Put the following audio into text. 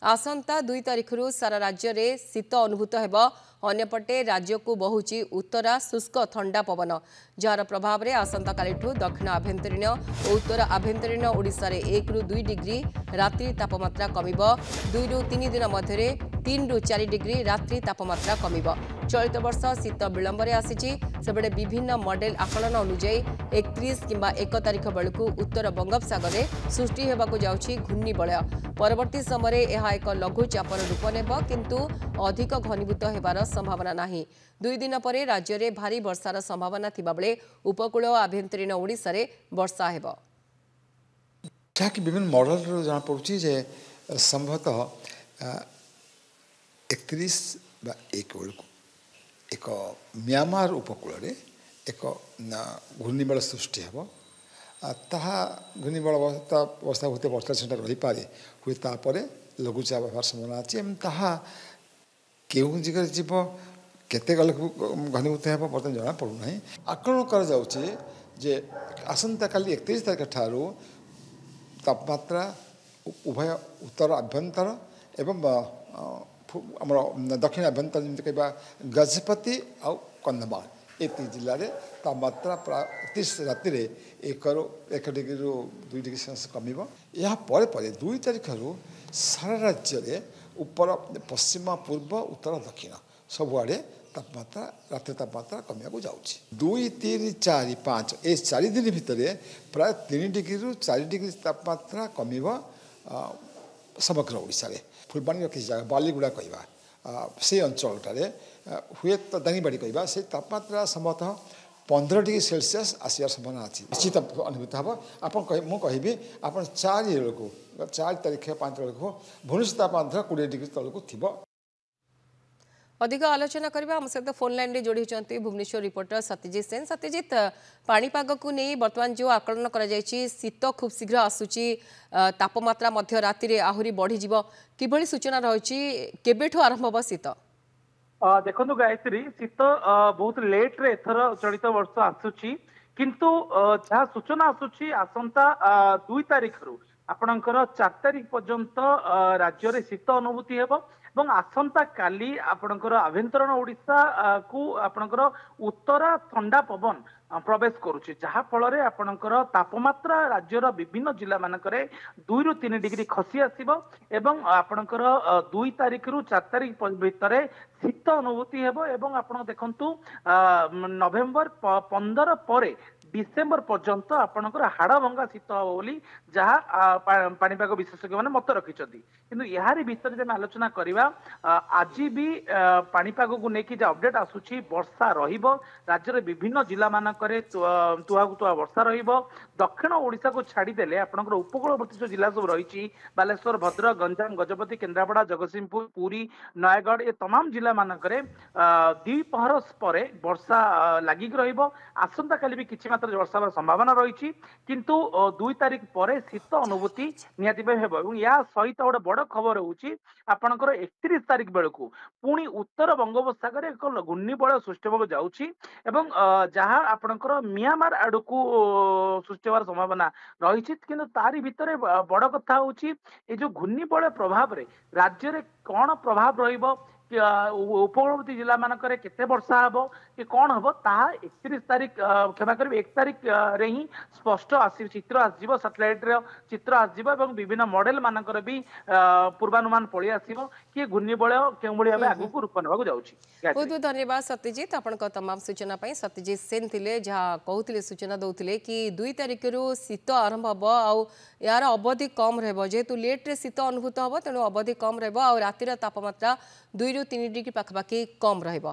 आसंता 2 तारिखରୁ सारा राज्य में शीत अनुभूत हेब अन्यपटे राज्य को बहुची उत्तरा शुष्क थंडा पवन जार प्रभाव में आसंता कालिठू दक्षिण आभ्यंतरीण और उत्तर आभ्यंतरीण ओडिशा रे 1 ରୁ 2 डिग्री रात्रि तापमात्रा कमिब 2 ରୁ 3 दिन मध्य 3 ରୁ 4 डिग्री रात्रि तापमात्रा कमिब। चलित वर्ष शीत विलंब आसी सेबड़े विभिन्न मॉडल आकलन अनुଯାयी 31 किंबा 1 तारिख बेलू उत्तर बंगोपसागर में सृष्टि होगाकू जाउछि घूर्णिबलय। परवर्ती समय यह एक लघुचापर रूप नेब किंतु अधिक घनीभूत होबार संभावना नहीं। 2 दिन पर राज्य में भारी वर्षार संभावना थिबा बेले उपकूल और आभ्यंतरीण ओडिशा रे वर्षा हेब। जहाँकि विभिन्न मॉडल जना पड़ुछि जे संभवतः 31 बा 1 बेलू एक म्यांमार उपकूल रे एक घूर्णिबल सृष्टि हेब ताहा घूर्णिबल अवस्था होते वर्षा सेटा रही पारे हुए तापर लघुचाप होवार संभावना अच्छी ताहा केउं जगह जीव केते गले घनीभूत हेब बर्तमान जना पड़ुना आकलन कर जाउछि जे आसंता काली 31 तारिख ठारू तापमात्रा उभय उत्तर आभ्यंतर एवं आमर दक्षिण आभ्यंतर जमी कह गजपति आउ कंधमाल ये 3 जिले में तापमात्रा प्राय 31 राति 1 डिग्री 2 डिग्री सेल्सियस कमिब। या परे परे 2 तारिख सारा राज्य में ऊपर पश्चिम पूर्व उत्तर दक्षिण सबुआड़े तापमात्रा रात्रि तापमात्रा कमिया जाऊँगी 2, 3, 4, 5 ये 4 दिन भितर प्राय 3 डिग्री 4 डिग्री तापमात्रा कमिब समग्र ओडिशा रे। फुलबाणी किसी जगह बालीगुड़ा कहवा से अंचल हुए तो दानीबाड़ी कहवा से तापमात्रा संभवतः 15 डिग्री सेल्सियस आसार संभावना अच्छी निश्चित अनुभूत हम आप मुझे आप 4 बेलू 4 तारिख 5 बेलू भुवनेश्वर तापमात्रा 20 डिग्री तलू थी। अधिक आलोचना करबा हम सहित फोन लाइन रे जोड़ी होती भुवनेश्वर रिपोर्टर सत्यजित सेन। सत्यजित पाणीपाग को नहीं बर्तमान जो आकलन करा जायछि शीत खूब शीघ्र आसुची तापमात्रा मध्य राति रे आहुरी बढ़ी जीव किभली सूचना रही केबेठो आरंभ हो शीत? देखो गायत्री शीत बहुत लेट रे एथर चलित वर्ष आसुची किंतु जहाँ सूचना आसुची आसंता 2 तारिख रु आपणकर 4 तारिख पर्यंत राज्य रे शीत अनुभूति हेबो এবং আসন্তা কালি আপনার আভ্যন্তরীণ ওড়িশা কু আপনার উত্তরা থন্ডা পবন প্রবেশ করুছি যাহা ফଳରେ আপনার তাপমাত্রা রাজ্যর বিভিন্ন জিলা মানকরে 2 ରୁ 3 ডিগ্রি খসি আসিব এবং আপনার 2 তারিখ রু 4 তারিখ ভিতরে শীত অনুভূতি হেব এবং আপনার দেখন্তু নভেম্বর 15 পরে डिसेम्बर पर्यंत आपणकर हाड़भंगा शीत हम बोली जहाँ पाणीपाग विशेषज्ञ मैंने मत रखिंट किंतु यार भितर जब आलोचना करवा आज भी पाणीपाग को लेकिन जो अपडेट आसूची वर्षा राज्य विभिन्न जिला मानक तुआकु तुआ वर्षा दक्षिण ओडिशा को छाड़देले आपंकर उपकूलवर्ती जो जिला सब रही बालेश्वर भद्रक गंजाम गजपति केन्द्रापड़ा जगतसिंहपुर पुरी नयगढ़ ये तमाम जिला मानक द्विपहर पर वर्षा लगिक आसंता काली भी किसी वर्षा संभावना रही किंतु 2 तारिख पर शीत अनुभूति निहाती या सहित गोटे बड़ खबर होची आपणकर 31 तारिख बेलू पुणी उत्तर बंगोपसागर एक घूर्णिबलय सृष्टि होगा जाउची एवं जहाँ आपणकर म्यांमार आड़ को सृष्टि होवार संभावना रही किंतु तारी भितर बड़ कथा होची ए जो घूर्णिबलय प्रभाव रे राज्य रे कौन प्रभाव रहिबो उपकूलवर्ती जिला मानक केते वर्षा हम कि कौन हम ताहा 31 तारिख क्षमा करें 1 तारिख रे ही स्पष्ट चित्र आसजिव सैटेलाइट चित्र आसजिव एवं विभिन्न मॉडल मानकर भी पूर्वानुमान पलि आसिबो कि घूर्णिबलय केउ भली भाबे आगु को रूप नेबाक जाउची। बहुत बहुत धन्यवाद सत्यजित आपनका तमाम सूचना पई। सत्यजित सेन थिले जहाँ कहउथिले सूचना दउथिले कि 2 तारिख रु शीत आरंभ हबो आ यार अवधि कम रहबो जेतु लेट रे शीत अनुभूत हबो तेणु अवधि कम रहबो आ रातिर तापमात्रा 2 ରୁ 3 डिग्री पाखपाखी कम रहबो।